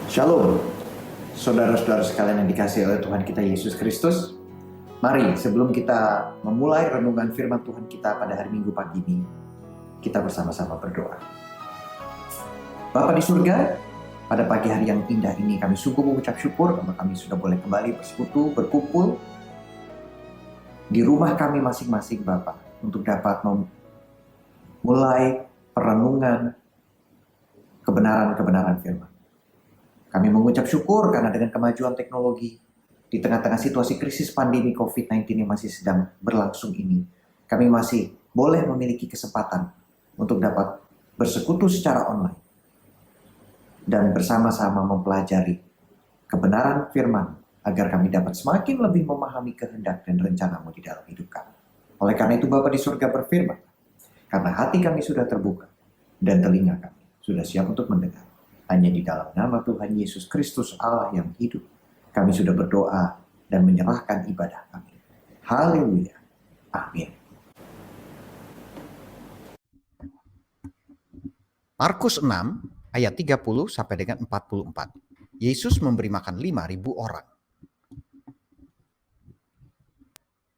Shalom, saudara-saudara sekalian yang dikasihi oleh Tuhan kita Yesus Kristus. Mari sebelum kita memulai renungan firman Tuhan kita pada hari Minggu pagi ini, kita bersama-sama berdoa. Bapa di surga, pada pagi hari yang indah ini kami sungguh mengucap syukur karena kami sudah boleh kembali bersekutu, berkumpul di rumah kami masing-masing Bapa untuk dapat memulai perenungan kebenaran-kebenaran firman. Kami mengucap syukur karena dengan kemajuan teknologi di tengah-tengah situasi krisis pandemi COVID-19 yang masih sedang berlangsung ini, kami masih boleh memiliki kesempatan untuk dapat bersekutu secara online dan bersama-sama mempelajari kebenaran firman agar kami dapat semakin lebih memahami kehendak dan rencana-Mu di dalam hidup kami. Oleh karena itu Bapa di surga berfirman, karena hati kami sudah terbuka dan telinga kami sudah siap untuk mendengar. Hanya di dalam nama Tuhan Yesus Kristus Allah yang hidup, kami sudah berdoa dan menyerahkan ibadah kami. Haleluya. Amin. Markus 6 ayat 30 sampai dengan 44. Yesus memberi makan 5.000 orang.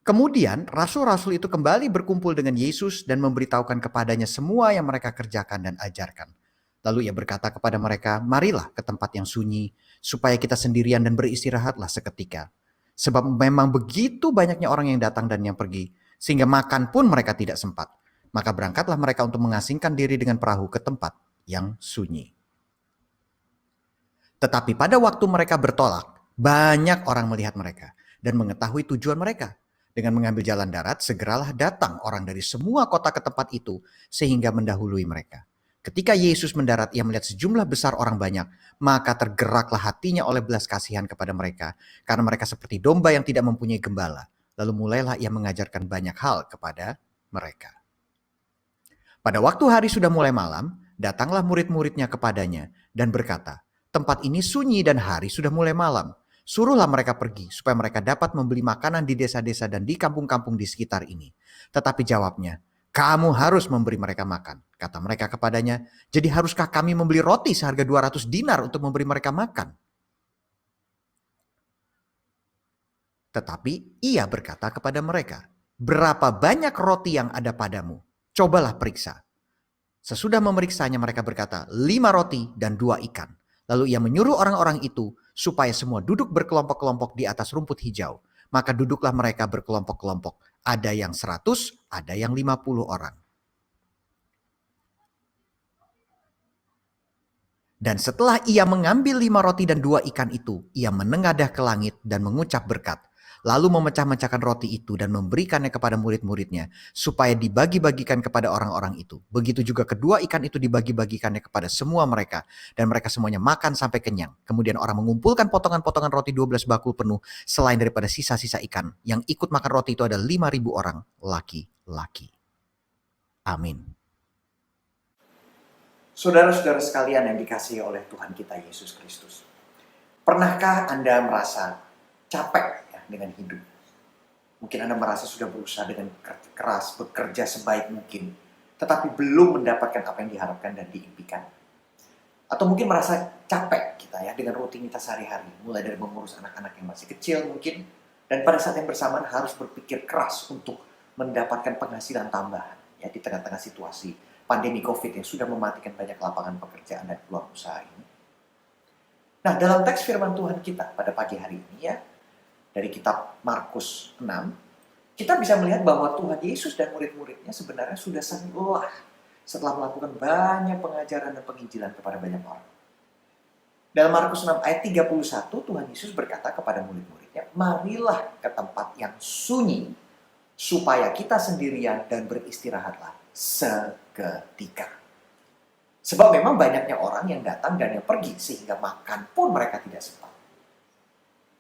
Kemudian rasul-rasul itu kembali berkumpul dengan Yesus dan memberitahukan kepadanya semua yang mereka kerjakan dan ajarkan. Lalu ia berkata kepada mereka, marilah ke tempat yang sunyi, supaya kita sendirian dan beristirahatlah seketika. Sebab memang begitu banyaknya orang yang datang dan yang pergi, sehingga makan pun mereka tidak sempat. Maka berangkatlah mereka untuk mengasingkan diri dengan perahu ke tempat yang sunyi. Tetapi pada waktu mereka bertolak, banyak orang melihat mereka dan mengetahui tujuan mereka. Dengan mengambil jalan darat, segeralah datang orang dari semua kota ke tempat itu, sehingga mendahului mereka. Ketika Yesus mendarat, ia melihat sejumlah besar orang banyak, maka tergeraklah hatinya oleh belas kasihan kepada mereka, karena mereka seperti domba yang tidak mempunyai gembala. Lalu mulailah ia mengajarkan banyak hal kepada mereka. Pada waktu hari sudah mulai malam, datanglah murid-muridnya kepadanya dan berkata, tempat ini sunyi dan hari sudah mulai malam. Suruhlah mereka pergi supaya mereka dapat membeli makanan di desa-desa dan di kampung-kampung di sekitar ini. Tetapi jawabnya, kamu harus memberi mereka makan. Kata mereka kepadanya, jadi haruskah kami membeli roti seharga 200 dinar untuk memberi mereka makan? Tetapi ia berkata kepada mereka, berapa banyak roti yang ada padamu? Cobalah periksa. Sesudah memeriksanya mereka berkata, 5 roti dan 2 ikan. Lalu ia menyuruh orang-orang itu supaya semua duduk berkelompok-kelompok di atas rumput hijau. Maka duduklah mereka berkelompok-kelompok. Ada yang 100, ada yang 50 orang. Dan setelah ia mengambil 5 roti dan 2 ikan itu, ia menengadah ke langit dan mengucap berkat. Lalu memecah-mecahkan roti itu dan memberikannya kepada murid-muridnya, supaya dibagi-bagikan kepada orang-orang itu. Begitu juga kedua ikan itu dibagi-bagikannya kepada semua mereka, dan mereka semuanya makan sampai kenyang. Kemudian orang mengumpulkan potongan-potongan roti 12 bakul penuh, selain daripada sisa-sisa ikan. Yang ikut makan roti itu ada 5.000 orang, laki-laki. Amin. Saudara-saudara sekalian yang dikasihi oleh Tuhan kita Yesus Kristus. Pernahkah Anda merasa capek dengan hidup? Mungkin Anda merasa sudah berusaha dengan keras, bekerja sebaik mungkin, tetapi belum mendapatkan apa yang diharapkan dan diimpikan. Atau mungkin merasa capek kita dengan rutinitas sehari-hari, mulai dari mengurus anak-anak yang masih kecil mungkin, dan pada saat yang bersamaan harus berpikir keras untuk mendapatkan penghasilan tambahan di tengah-tengah situasi pandemi COVID yang sudah mematikan banyak lapangan pekerjaan dan peluang usaha ini. Nah, dalam teks firman Tuhan kita pada pagi hari ini dari kitab Markus 6, kita bisa melihat bahwa Tuhan Yesus dan murid-muridnya sebenarnya sudah sangat lelah setelah melakukan banyak pengajaran dan penginjilan kepada banyak orang. Dalam Markus 6 ayat 31, Tuhan Yesus berkata kepada murid-muridnya, marilah ke tempat yang sunyi, supaya kita sendirian dan beristirahatlah seketika. Sebab memang banyaknya orang yang datang dan yang pergi, sehingga makan pun mereka tidak sempat.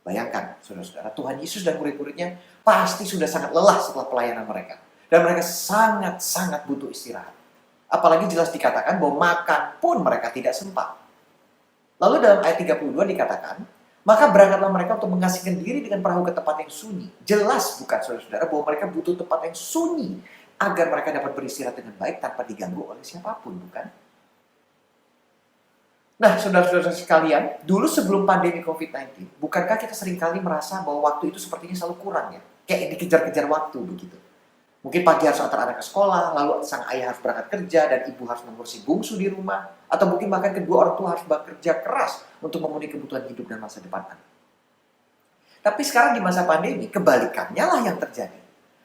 Bayangkan, saudara-saudara, Tuhan Yesus dan murid-muridnya pasti sudah sangat lelah setelah pelayanan mereka. Dan mereka sangat-sangat butuh istirahat. Apalagi jelas dikatakan bahwa makan pun mereka tidak sempat. Lalu dalam ayat 32 dikatakan, maka berangkatlah mereka untuk mengasingkan diri dengan perahu ke tempat yang sunyi. Jelas bukan, saudara-saudara, bahwa mereka butuh tempat yang sunyi agar mereka dapat beristirahat dengan baik tanpa diganggu oleh siapapun, bukan? Nah, saudara-saudara sekalian, dulu sebelum pandemi COVID-19, bukankah kita seringkali merasa bahwa waktu itu sepertinya selalu kurang ya? Kayak dikejar-kejar waktu begitu. Mungkin pagi harus antar anak ke sekolah, lalu sang ayah harus berangkat kerja dan ibu harus mengurusi bungsu di rumah, atau mungkin bahkan kedua orang tua harus bekerja keras untuk memenuhi kebutuhan hidup dan masa depan anak. Tapi sekarang di masa pandemi, kebalikannya lah yang terjadi.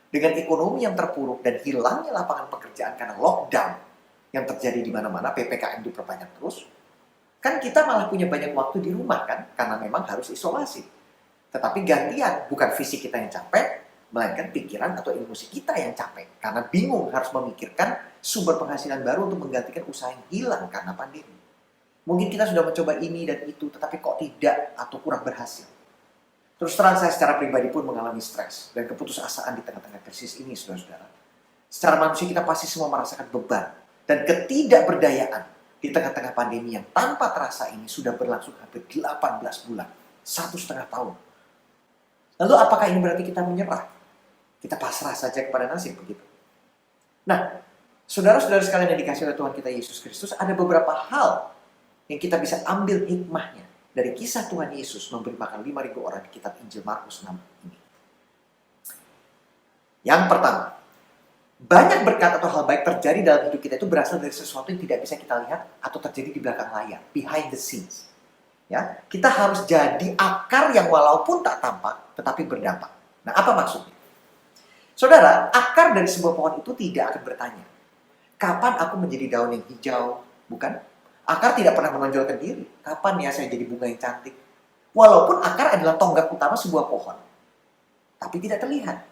Dengan ekonomi yang terpuruk dan hilangnya lapangan pekerjaan karena lockdown yang terjadi di mana-mana, PPKM diperbanyak terus, kan kita malah punya banyak waktu di rumah kan, karena memang harus isolasi. Tetapi gantian, bukan fisik kita yang capek, melainkan pikiran atau emosi kita yang capek. Karena bingung harus memikirkan sumber penghasilan baru untuk menggantikan usaha yang hilang karena pandemi. Mungkin kita sudah mencoba ini dan itu, tetapi kok tidak atau kurang berhasil. Terus terang saya secara pribadi pun mengalami stres dan keputusasaan di tengah-tengah krisis ini, saudara-saudara. Secara manusia kita pasti semua merasakan beban dan ketidakberdayaan di tengah-tengah pandemi yang tanpa terasa ini sudah berlangsung hampir 18 bulan, 1,5 tahun. Lalu apakah ini berarti kita menyerah? Kita pasrah saja kepada nasib begitu. Nah, saudara-saudara sekalian yang dikasihi oleh Tuhan kita Yesus Kristus, ada beberapa hal yang kita bisa ambil hikmahnya dari kisah Tuhan Yesus memberi makan 5.000 orang di kitab Injil Markus 6 ini. Yang pertama, banyak berkat atau hal baik terjadi dalam hidup kita itu berasal dari sesuatu yang tidak bisa kita lihat atau terjadi di belakang layar, behind the scenes. Ya, kita harus jadi akar yang walaupun tak tampak, tetapi berdampak. Nah, apa maksudnya? Saudara, akar dari sebuah pohon itu tidak akan bertanya, kapan aku menjadi daun yang hijau? Bukan? Akar tidak pernah menonjolkan diri. Kapan ya saya jadi bunga yang cantik? Walaupun akar adalah tonggak utama sebuah pohon, tapi tidak terlihat.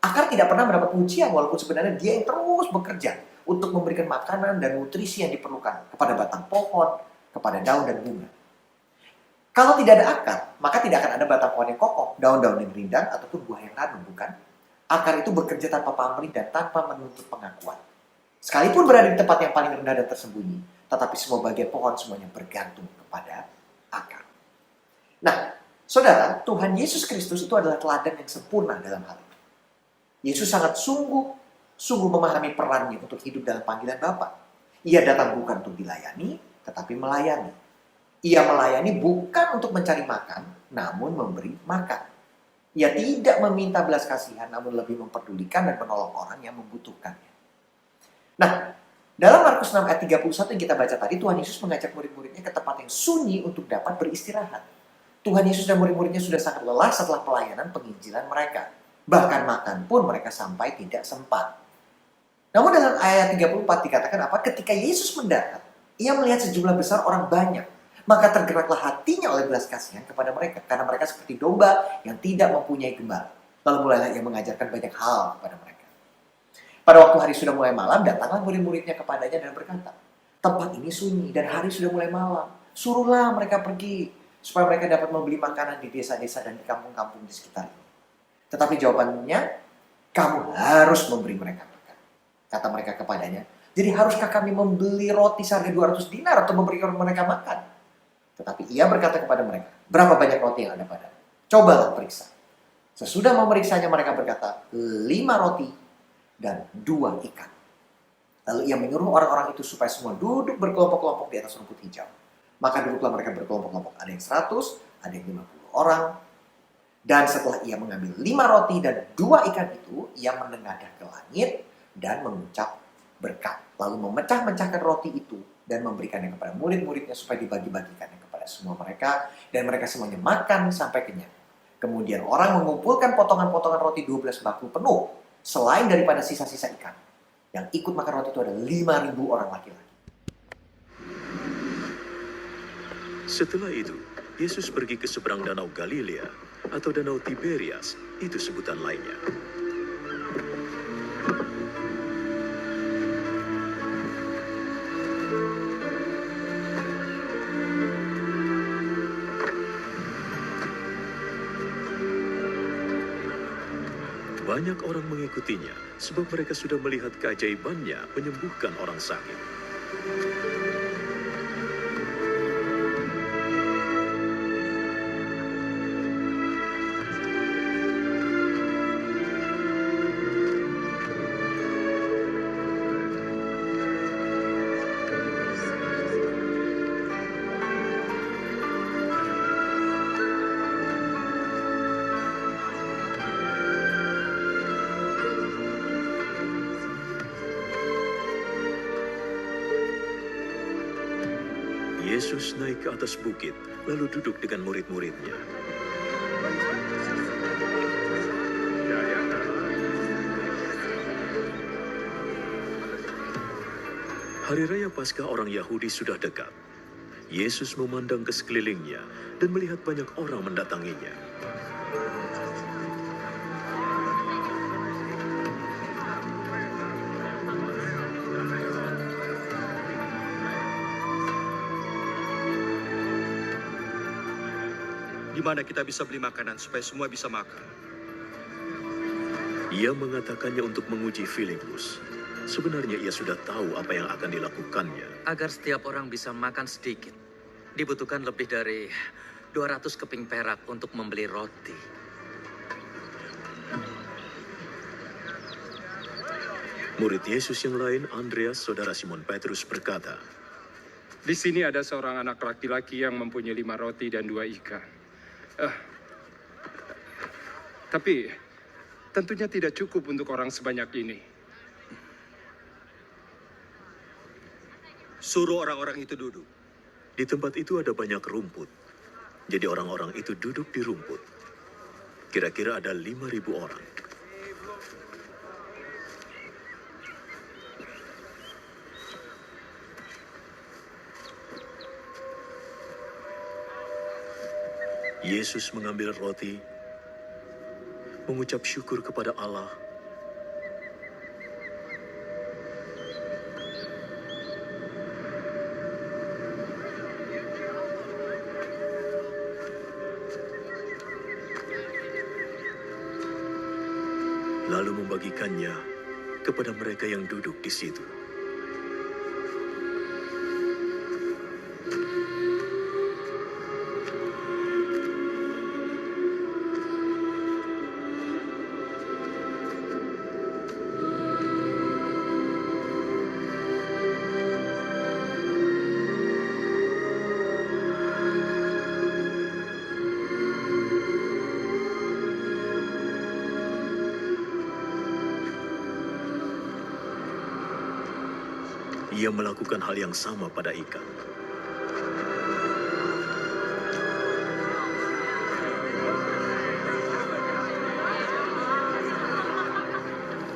Akar tidak pernah mendapat pujian walaupun sebenarnya dia yang terus bekerja untuk memberikan makanan dan nutrisi yang diperlukan kepada batang pohon, kepada daun dan bunga. Kalau tidak ada akar, maka tidak akan ada batang pohon yang kokoh, daun-daun yang rindang, ataupun buah yang ranum, bukan? Akar itu bekerja tanpa pamrih dan tanpa menuntut pengakuan. Sekalipun berada di tempat yang paling rendah dan tersembunyi, tetapi semua bagian pohon semuanya bergantung kepada akar. Nah, saudara, Tuhan Yesus Kristus itu adalah teladan yang sempurna dalam hal itu. Yesus sangat sungguh memahami perannya untuk hidup dalam panggilan Bapa. Ia datang bukan untuk dilayani, tetapi melayani. Ia melayani bukan untuk mencari makan, namun memberi makan. Ia tidak meminta belas kasihan, namun lebih memperdulikan dan menolong orang yang membutuhkannya. Nah, dalam Markus 6 ayat 31 yang kita baca tadi, Tuhan Yesus mengajak murid-muridnya ke tempat yang sunyi untuk dapat beristirahat. Tuhan Yesus dan murid-muridnya sudah sangat lelah setelah pelayanan penginjilan mereka. Bahkan makan pun mereka sampai tidak sempat. Namun dalam ayat 34 dikatakan apa? Ketika Yesus mendarat, ia melihat sejumlah besar orang banyak. Maka tergeraklah hatinya oleh belas kasihan kepada mereka. Karena mereka seperti domba yang tidak mempunyai gembala. Lalu mulailah ia mengajarkan banyak hal kepada mereka. Pada waktu hari sudah mulai malam, datanglah murid-muridnya kepadanya dan berkata, tempat ini sunyi dan hari sudah mulai malam. Suruhlah mereka pergi, supaya mereka dapat membeli makanan di desa-desa dan di kampung-kampung di sekitar ini. Tetapi jawabannya, kamu harus memberi mereka makan. Kata mereka kepadanya, jadi haruskah kami membeli roti seharga 200 dinar atau memberikan mereka makan? Tetapi ia berkata kepada mereka, berapa banyak roti yang ada padamu? Cobalah periksa. Sesudah memeriksanya mereka berkata, 5 roti dan 2 ikan. Lalu ia menyuruh orang-orang itu supaya semua duduk berkelompok-kelompok di atas rumput hijau. Maka duduklah mereka berkelompok-kelompok. Ada yang 100, ada yang 50 orang. Dan setelah ia mengambil 5 roti dan 2 ikan itu, ia menengadah ke langit dan mengucap berkat. Lalu memecah-mecahkan roti itu dan memberikannya kepada murid-muridnya supaya dibagi-bagikannya kepada semua mereka. Dan mereka semuanya makan sampai kenyang. Kemudian orang mengumpulkan potongan-potongan roti 12 bakul penuh, selain daripada sisa-sisa ikan. Yang ikut makan roti itu ada 5.000 orang laki-laki. Setelah itu, Yesus pergi ke seberang danau Galilea atau danau Tiberias, itu sebutan lainnya. Banyak orang mengikutinya sebab mereka sudah melihat keajaibannya menyembuhkan orang sakit. Yesus naik ke atas bukit, lalu duduk dengan murid-muridnya. Hari Raya Paskah orang Yahudi sudah dekat. Yesus memandang ke sekelilingnya dan melihat banyak orang mendatanginya. Di mana kita bisa beli makanan supaya semua bisa makan? Ia mengatakannya untuk menguji Filipus. Sebenarnya ia sudah tahu apa yang akan dilakukannya. Agar setiap orang bisa makan sedikit, dibutuhkan lebih dari 200 keping perak untuk membeli roti. Murid Yesus yang lain, Andreas, saudara Simon Petrus, berkata, Di sini ada seorang anak laki-laki yang mempunyai 5 roti dan 2 ikan. Tapi tentunya tidak cukup untuk orang sebanyak ini. Suruh orang-orang itu duduk. di tempat itu ada banyak rumput. Jadi orang-orang itu duduk di rumput. Kira-kira ada 5.000 orang. Yesus mengambil roti, mengucap syukur kepada Allah, lalu membagikannya kepada mereka yang duduk di situ. Ia melakukan hal yang sama pada ikan.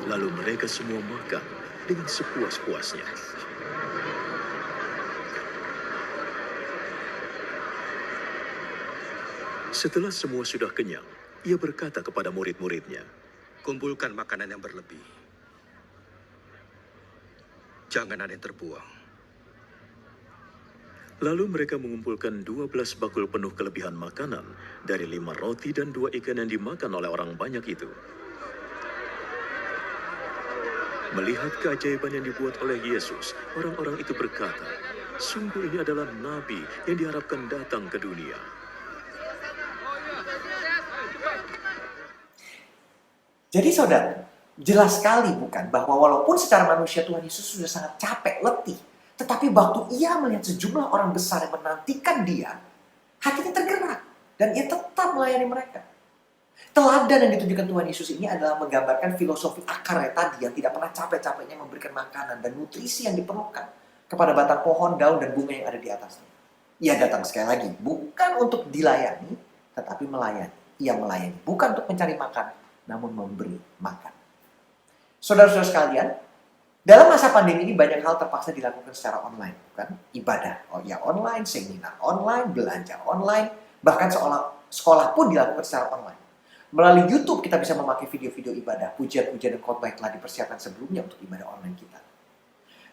Lalu mereka semua makan dengan sepuas-puasnya. Setelah semua sudah kenyang, ia berkata kepada murid-muridnya, Kumpulkan makanan yang berlebih. Jangan ada yang terbuang. lalu mereka mengumpulkan 12 bakul penuh kelebihan makanan dari 5 roti dan 2 ikan yang dimakan oleh orang banyak itu. Melihat keajaiban yang dibuat oleh Yesus, orang-orang itu berkata, sungguh ini adalah nabi yang diharapkan datang ke dunia. Jadi saudara, jelas sekali bukan bahwa walaupun secara manusia Tuhan Yesus sudah sangat capek, letih. Tetapi waktu ia melihat sejumlah orang besar yang menantikan dia, hatinya tergerak. Dan ia tetap melayani mereka. Teladan yang ditunjukkan Tuhan Yesus ini adalah menggambarkan filosofi akarnya tadi yang tidak pernah capek-capeknya memberikan makanan dan nutrisi yang diperlukan kepada batang pohon, daun, dan bunga yang ada di atasnya. Ia datang sekali lagi, bukan untuk dilayani, tetapi melayani. Ia melayani, bukan untuk mencari makan, namun memberi makan. Saudara-saudara sekalian, dalam masa pandemi ini banyak hal terpaksa dilakukan secara online, bukan? Ibadah, online, seminar online, belanja online, bahkan sekolah pun dilakukan secara online. Melalui YouTube kita bisa memakai video-video ibadah, pujian-pujian dan khotbah yang telah dipersiapkan sebelumnya untuk ibadah online kita.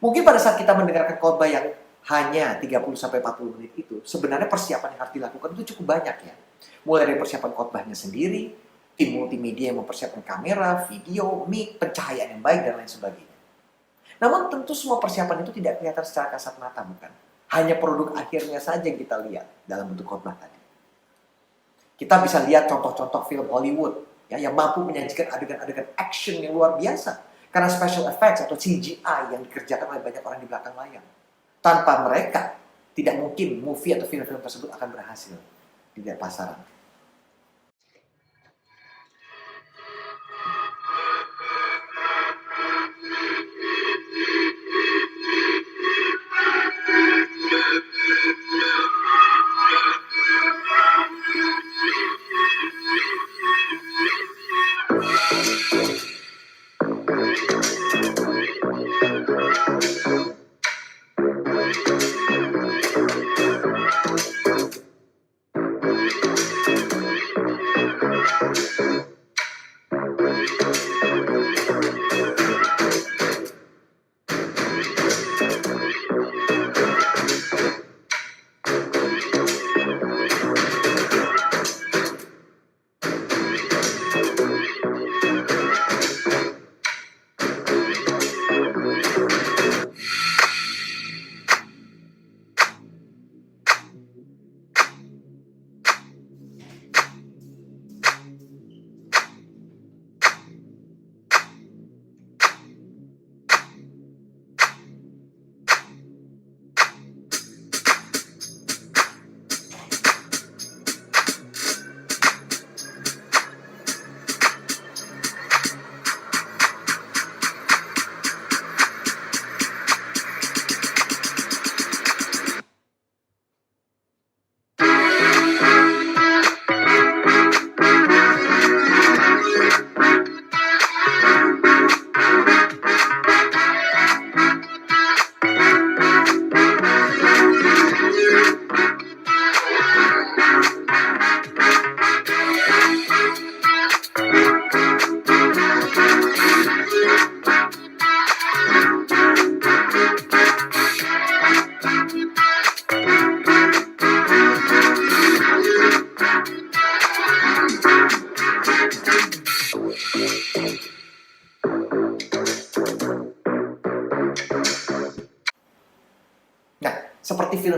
Mungkin pada saat kita mendengarkan khotbah yang hanya 30-40 menit itu, sebenarnya persiapan yang harus dilakukan itu cukup banyak ya. Mulai dari persiapan khotbahnya sendiri, tim multimedia yang mempersiapkan kamera, video, mic, pencahayaan yang baik, dan lain sebagainya. Namun tentu semua persiapan itu tidak kelihatan secara kasat mata, bukan? Hanya produk akhirnya saja yang kita lihat dalam bentuk khotbah tadi. Kita bisa lihat contoh-contoh film Hollywood ya, yang mampu menyajikan adegan-adegan action yang luar biasa karena special effects atau CGI yang dikerjakan oleh banyak orang di belakang layar. Tanpa mereka, tidak mungkin movie atau film-film tersebut akan berhasil di pasaran.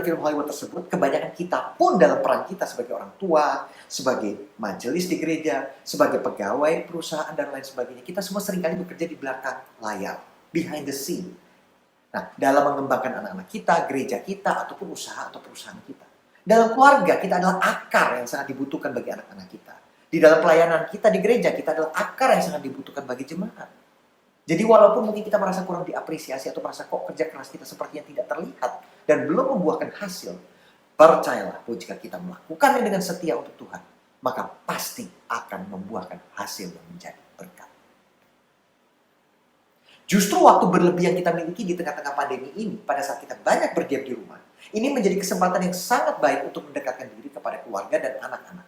film-film Hollywood tersebut, kebanyakan kita pun dalam peran kita sebagai orang tua, sebagai majelis di gereja, sebagai pegawai perusahaan dan lain sebagainya, kita semua seringkali bekerja di belakang layar, behind the scene. Nah, dalam mengembangkan anak-anak kita, gereja kita, ataupun usaha atau perusahaan kita. Dalam keluarga, kita adalah akar yang sangat dibutuhkan bagi anak-anak kita. Di dalam pelayanan kita di gereja, kita adalah akar yang sangat dibutuhkan bagi jemaat. Jadi walaupun mungkin kita merasa kurang diapresiasi atau merasa kok kerja keras kita sepertinya tidak terlihat dan belum membuahkan hasil, percayalah bahwa jika kita melakukannya dengan setia untuk Tuhan, maka pasti akan membuahkan hasil yang menjadi berkat. Justru waktu berlebih yang kita miliki di tengah-tengah pandemi ini, pada saat kita banyak berdiam di rumah, ini menjadi kesempatan yang sangat baik untuk mendekatkan diri kepada keluarga dan anak-anak.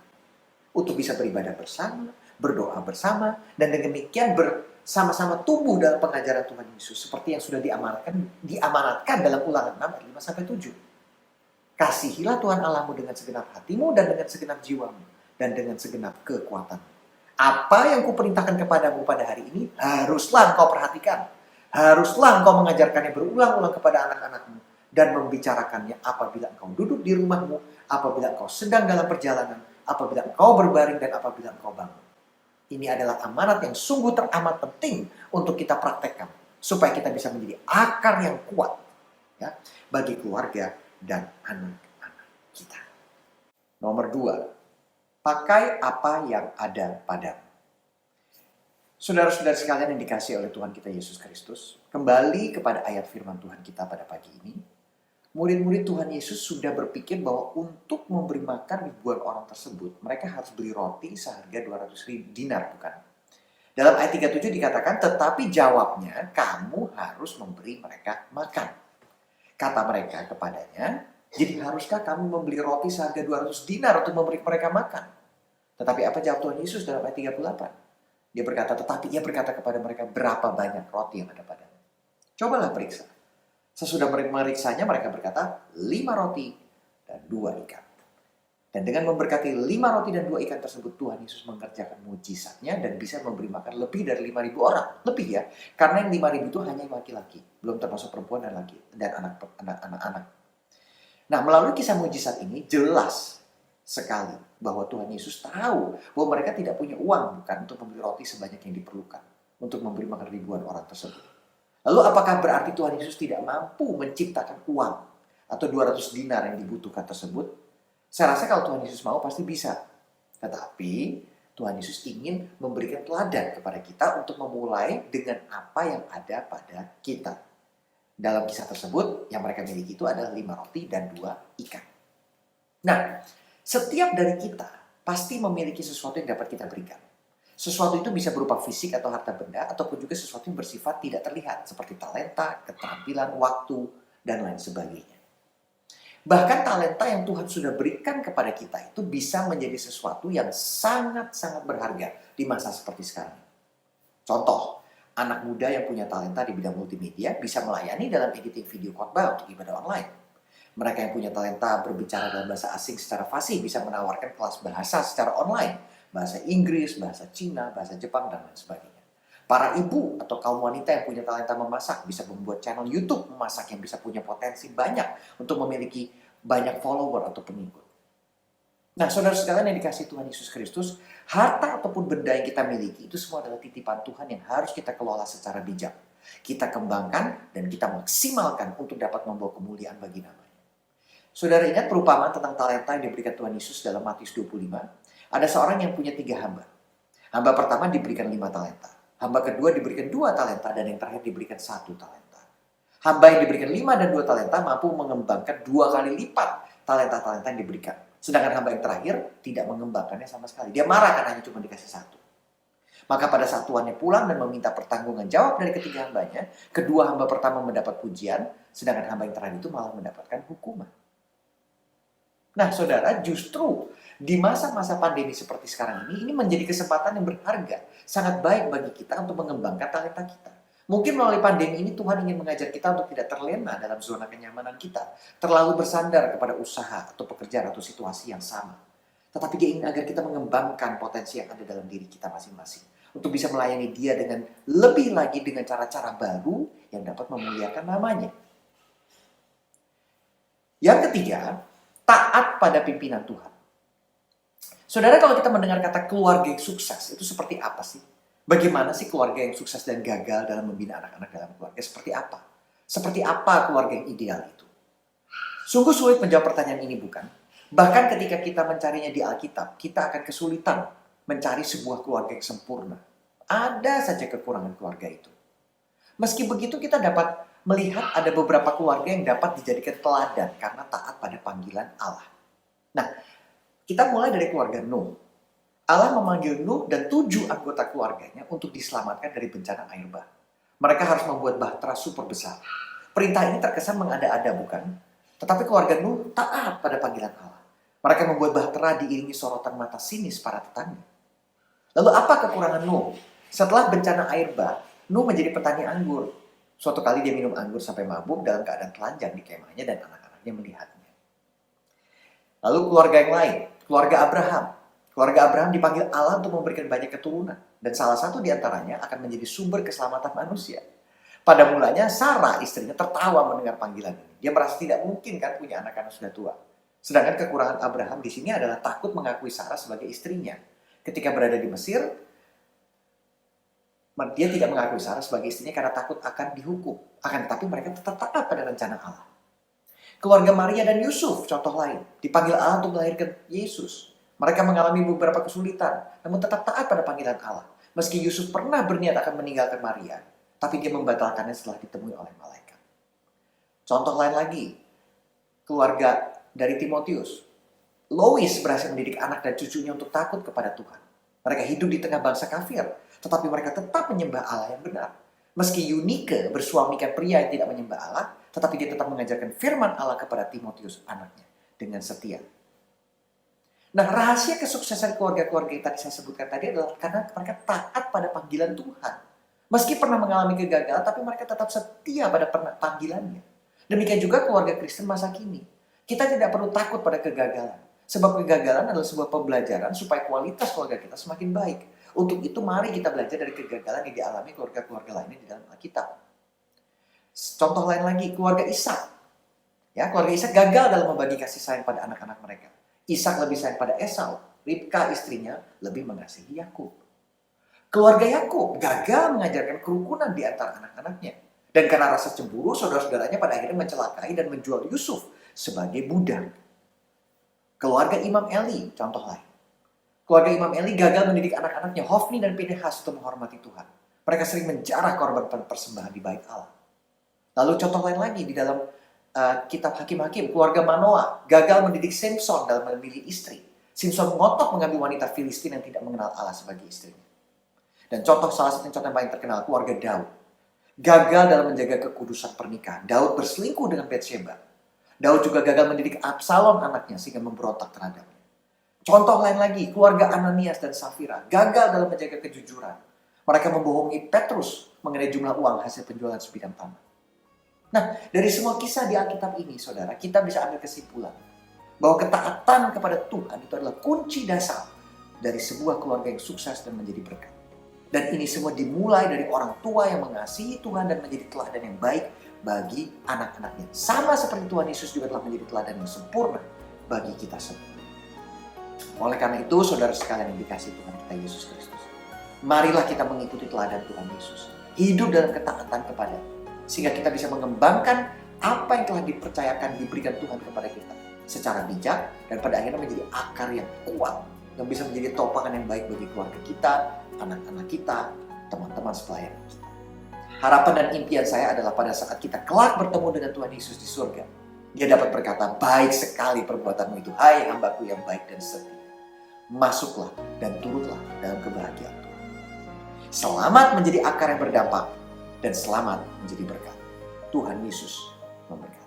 Untuk bisa beribadah bersama, berdoa bersama, dan dengan demikian bersama-sama tumbuh dalam pengajaran Tuhan Yesus seperti yang sudah diamanatkan dalam Ulangan 6 ayat 5-7. Kasihilah Tuhan Allahmu dengan segenap hatimu dan dengan segenap jiwamu dan dengan segenap kekuatanmu. Apa yang kuperintahkan kepadamu pada hari ini haruslah engkau perhatikan. Haruslah engkau mengajarkannya berulang-ulang kepada anak-anakmu dan membicarakannya apabila engkau duduk di rumahmu, apabila engkau sedang dalam perjalanan, apabila engkau berbaring dan apabila engkau bangun. Ini adalah amanat yang sungguh teramat penting untuk kita praktekkan supaya kita bisa menjadi akar yang kuat ya, bagi keluarga dan anak-anak kita. Nomor 2, pakai apa yang ada padamu. Saudara-saudara sekalian yang dikasihi oleh Tuhan kita Yesus Kristus, kembali kepada ayat firman Tuhan kita pada pagi ini. Murid-murid Tuhan Yesus sudah berpikir bahwa untuk memberi makan ribuan orang tersebut, mereka harus beli roti seharga 200 dinar, bukan? Dalam ayat 37 dikatakan, tetapi jawabnya, kamu harus memberi mereka makan. Kata mereka kepadanya, jadi haruskah kamu membeli roti seharga 200 dinar untuk memberi mereka makan? Tetapi apa jawab Tuhan Yesus dalam ayat 38? Ia berkata kepada mereka, berapa banyak roti yang ada padamu? Cobalah periksa. Sesudah meriksanya mereka berkata 5 roti dan 2 ikan. Dan dengan memberkati 5 roti dan 2 ikan tersebut, Tuhan Yesus mengerjakan mujizatnya dan bisa memberi makan lebih dari 5.000 orang. Lebih ya, karena yang 5.000 itu hanya laki-laki, belum termasuk perempuan dan laki dan anak-anak. Nah, melalui kisah mujizat ini jelas sekali bahwa Tuhan Yesus tahu bahwa mereka tidak punya uang bukan untuk membeli roti sebanyak yang diperlukan untuk memberi makan ribuan orang tersebut. Lalu apakah berarti Tuhan Yesus tidak mampu menciptakan uang atau 200 dinar yang dibutuhkan tersebut? Saya rasa kalau Tuhan Yesus mau pasti bisa. Tetapi Tuhan Yesus ingin memberikan teladan kepada kita untuk memulai dengan apa yang ada pada kita. Dalam kisah tersebut yang mereka miliki itu adalah 5 roti dan 2 ikan. Nah, setiap dari kita pasti memiliki sesuatu yang dapat kita berikan. Sesuatu itu bisa berupa fisik atau harta benda, ataupun juga sesuatu yang bersifat tidak terlihat, seperti talenta, keterampilan, waktu, dan lain sebagainya. Bahkan talenta yang Tuhan sudah berikan kepada kita itu bisa menjadi sesuatu yang sangat-sangat berharga di masa seperti sekarang. Contoh, anak muda yang punya talenta di bidang multimedia bisa melayani dalam editing video khotbah untuk ibadah online. Mereka yang punya talenta berbicara dalam bahasa asing secara fasih bisa menawarkan kelas bahasa secara online. Bahasa Inggris, bahasa Cina, bahasa Jepang, dan lain sebagainya. Para ibu atau kaum wanita yang punya talenta memasak bisa membuat channel YouTube memasak yang bisa punya potensi banyak untuk memiliki banyak follower atau pengikut. Nah, saudara sekalian yang dikasihi Tuhan Yesus Kristus, harta ataupun benda yang kita miliki itu semua adalah titipan Tuhan yang harus kita kelola secara bijak. Kita kembangkan dan kita maksimalkan untuk dapat membawa kemuliaan bagi namanya. Saudara ingat perumpamaan tentang talenta yang diberikan Tuhan Yesus dalam Matius 25? Ada seorang yang punya 3 hamba. Hamba pertama diberikan 5 talenta. Hamba kedua diberikan 2 talenta dan yang terakhir diberikan 1 talenta. Hamba yang diberikan 5 dan 2 talenta mampu mengembangkan 2 kali lipat talenta-talenta yang diberikan. Sedangkan hamba yang terakhir tidak mengembangkannya sama sekali. Dia marah karena hanya cuma dikasih 1. Maka pada saat tuannya pulang dan meminta pertanggungan jawab dari ketiga hambanya, kedua hamba pertama mendapat pujian, sedangkan hamba yang terakhir itu malah mendapatkan hukuman. Nah, saudara, justru di masa-masa pandemi seperti sekarang ini menjadi kesempatan yang berharga, sangat baik bagi kita untuk mengembangkan talenta kita. Mungkin melalui pandemi ini Tuhan ingin mengajar kita untuk tidak terlena dalam zona kenyamanan kita, terlalu bersandar kepada usaha atau pekerjaan atau situasi yang sama. Tetapi Dia ingin agar kita mengembangkan potensi yang ada dalam diri kita masing-masing, untuk bisa melayani Dia dengan lebih lagi dengan cara-cara baru yang dapat memuliakan namanya. Yang ketiga, taat pada pimpinan Tuhan. Saudara, kalau kita mendengar kata keluarga yang sukses, itu seperti apa sih? Bagaimana sih keluarga yang sukses dan gagal dalam membina anak-anak dalam keluarga? Seperti apa? Seperti apa keluarga yang ideal itu? Sungguh sulit menjawab pertanyaan ini, bukan? Bahkan ketika kita mencarinya di Alkitab, kita akan kesulitan mencari sebuah keluarga yang sempurna. Ada saja kekurangan keluarga itu. Meski begitu, kita dapat melihat ada beberapa keluarga yang dapat dijadikan teladan karena taat pada panggilan Allah. Nah, kita mulai dari keluarga Nuh. Allah memanggil Nuh dan 7 anggota keluarganya untuk diselamatkan dari bencana air bah. Mereka harus membuat bahtera super besar. Perintah ini terkesan mengada-ada, bukan? Tetapi keluarga Nuh taat pada panggilan Allah. Mereka membuat bahtera diiringi sorotan mata sinis para tetangga. Lalu apa kekurangan Nuh? Setelah bencana air bah, Nuh menjadi petani anggur. Suatu kali dia minum anggur sampai mabuk dalam keadaan telanjang di kemahnya dan anak-anaknya melihatnya. Lalu keluarga yang lain, keluarga Abraham. Keluarga Abraham dipanggil Allah untuk memberikan banyak keturunan. Dan salah satu di antaranya akan menjadi sumber keselamatan manusia. Pada mulanya Sarah istrinya tertawa mendengar panggilan ini. Dia merasa tidak mungkin kan punya anak-anak sudah tua. Sedangkan kekurangan Abraham di sini adalah takut mengakui Sarah sebagai istrinya. Ketika berada di Mesir, dia tidak mengakui Sarah sebagai istrinya karena takut akan dihukum. Akan tetapi mereka tetap taat pada rencana Allah. Keluarga Maria dan Yusuf, contoh lain, dipanggil Allah untuk melahirkan Yesus. Mereka mengalami beberapa kesulitan, namun tetap taat pada panggilan Allah. Meski Yusuf pernah berniat akan meninggalkan Maria, tapi dia membatalkannya setelah ditemui oleh malaikat. Contoh lain lagi, keluarga dari Timotius. Lois berhasil mendidik anak dan cucunya untuk takut kepada Tuhan. Mereka hidup di tengah bangsa kafir, tetapi mereka tetap menyembah Allah yang benar. Meski Eunike bersuamikan pria yang tidak menyembah Allah, tetapi dia tetap mengajarkan firman Allah kepada Timotius anaknya dengan setia. Nah, rahasia kesuksesan keluarga-keluarga yang tadi saya sebutkan tadi adalah karena mereka taat pada panggilan Tuhan. Meski pernah mengalami kegagalan, tapi mereka tetap setia pada panggilannya. Demikian juga keluarga Kristen masa kini. Kita tidak perlu takut pada kegagalan. Sebab kegagalan adalah sebuah pembelajaran supaya kualitas keluarga kita semakin baik. Untuk itu mari kita belajar dari kegagalan yang dialami keluarga-keluarga lainnya di dalam Alkitab. Contoh lain lagi, keluarga Ishak. Ya, keluarga Ishak gagal dalam membagi kasih sayang pada anak-anak mereka. Ishak lebih sayang pada Esau, Ribka istrinya lebih mengasihi Yakub. Keluarga Yakub gagal mengajarkan kerukunan di antara anak-anaknya. Dan karena rasa cemburu, saudara-saudaranya pada akhirnya mencelakai dan menjual Yusuf sebagai budak. Keluarga Imam Eli, contoh lain. Keluarga Imam Eli gagal mendidik anak-anaknya Hofni dan Pinehas untuk menghormati Tuhan. Mereka sering menjarah korban persembahan di bait Allah. Lalu contoh lain lagi di dalam kitab Hakim-Hakim, keluarga Manoah gagal mendidik Samson dalam memilih istri. Samson ngotot mengambil wanita Filistin yang tidak mengenal Allah sebagai istrinya. Dan salah satu contoh yang paling terkenal, keluarga Daud. Gagal dalam menjaga kekudusan pernikahan. Daud berselingkuh dengan Batsheba. Daud juga gagal mendidik Absalom anaknya sehingga memberontak terhadapnya. Contoh lain lagi, keluarga Ananias dan Safira gagal dalam menjaga kejujuran. Mereka membohongi Petrus mengenai jumlah uang hasil penjualan sebidang tanah. Nah, dari semua kisah di Alkitab ini, saudara, kita bisa ambil kesimpulan bahwa ketaatan kepada Tuhan itu adalah kunci dasar dari sebuah keluarga yang sukses dan menjadi berkat. Dan ini semua dimulai dari orang tua yang mengasihi Tuhan dan menjadi teladan yang baik bagi anak-anaknya. Sama seperti Tuhan Yesus juga telah menjadi teladan yang sempurna bagi kita semua. Oleh karena itu, saudara sekalian yang dikasihi Tuhan kita Yesus Kristus, marilah kita mengikuti teladan Tuhan Yesus. Hidup dalam ketaatan kepada-Nya. Sehingga kita bisa mengembangkan apa yang telah dipercayakan, diberikan Tuhan kepada kita secara bijak dan pada akhirnya menjadi akar yang kuat yang bisa menjadi topangan yang baik bagi keluarga kita, anak-anak kita, teman-teman sepelayan kita. Harapan dan impian saya adalah pada saat kita kelak bertemu dengan Tuhan Yesus di surga, Dia dapat berkata, baik sekali perbuatanmu itu, hai hambaku yang baik dan setia. Masuklah dan turutlah dalam kebahagiaan Tuhan. Selamat menjadi akar yang berdampak dan selamat menjadi berkat. Tuhan Yesus memberkati.